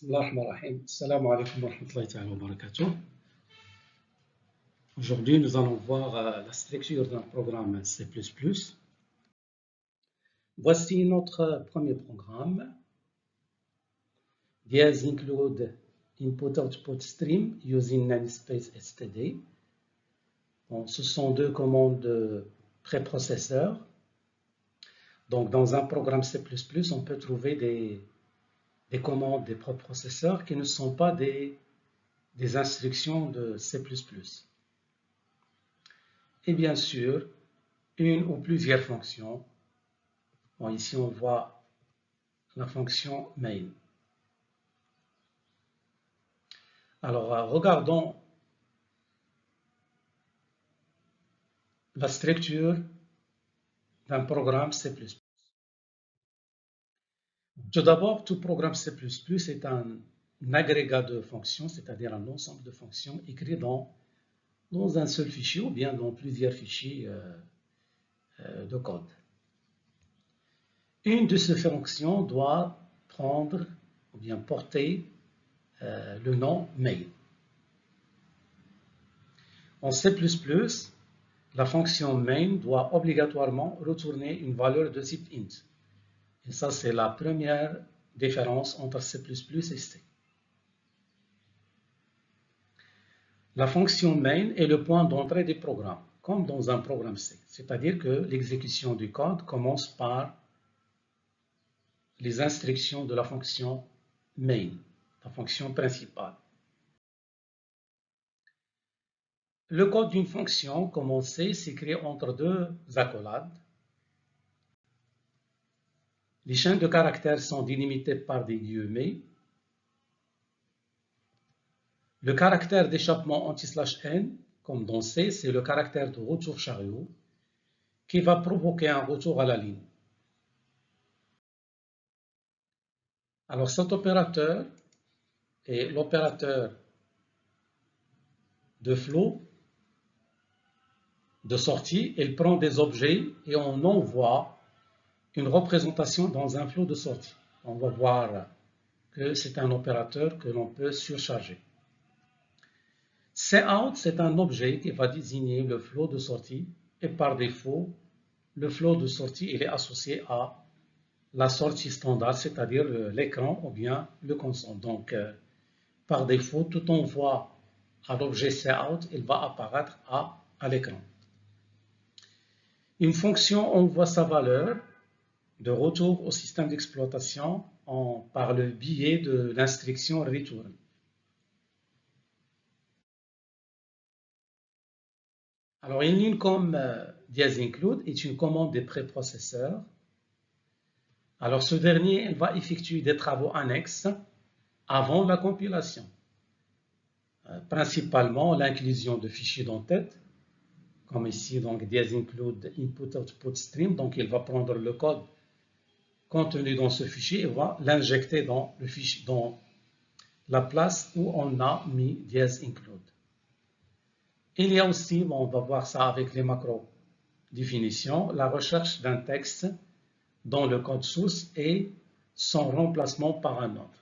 Bismillahirrahmanirrahim. Assalamu alaikum wa rahmatullahi wa barakatuh. Aujourd'hui, nous allons voir la structure d'un programme C++. Voici notre premier programme. Diase include input-output stream using namespace std. Bon, ce sont deux commandes préprocesseurs. Donc, dans un programme C++, on peut trouver des commandes des préprocesseurs qui ne sont pas des instructions de C++. Et bien sûr, une ou plusieurs fonctions. Bon, ici, on voit la fonction main. Alors, regardons la structure d'un programme C++. Tout d'abord, tout programme C++ est un agrégat de fonctions, c'est-à-dire un ensemble de fonctions écrites dans un seul fichier ou bien dans plusieurs fichiers de code. Une de ces fonctions doit prendre ou bien porter le nom main. En C++, la fonction main doit obligatoirement retourner une valeur de type int. Et ça, c'est la première différence entre C++ et C. La fonction main est le point d'entrée du programme, comme dans un programme C. C'est-à-dire que l'exécution du code commence par les instructions de la fonction main, la fonction principale. Le code d'une fonction, comme on sait, s'écrit entre deux accolades. Les chaînes de caractères sont délimitées par des guillemets. Le caractère d'échappement anti/n, comme dans C, c'est le caractère de retour chariot qui va provoquer un retour à la ligne. Alors cet opérateur est l'opérateur de flow, de sortie. Il prend des objets et on envoie une représentation dans un flot de sortie. On va voir que c'est un opérateur que l'on peut surcharger. Cout, c'est un objet qui va désigner le flot de sortie et par défaut, le flot de sortie il est associé à la sortie standard, c'est-à-dire l'écran ou bien le console. Donc, par défaut, tout envoi à l'objet cout, il va apparaître à l'écran. Une fonction envoie sa valeur de retour au système d'exploitation par le biais de l'instruction return. Alors, une ligne comme diase include est une commande des préprocesseurs. Alors, ce dernier va effectuer des travaux annexes avant la compilation. Principalement l'inclusion de fichiers d'entête, comme ici, donc diase include input-output stream. Donc, il va prendre le code contenu dans ce fichier et va l'injecter dans le fichier, dans la place où on a mis diase include. Il y a aussi, on va voir ça avec les macros définitions, la recherche d'un texte dans le code source et son remplacement par un autre.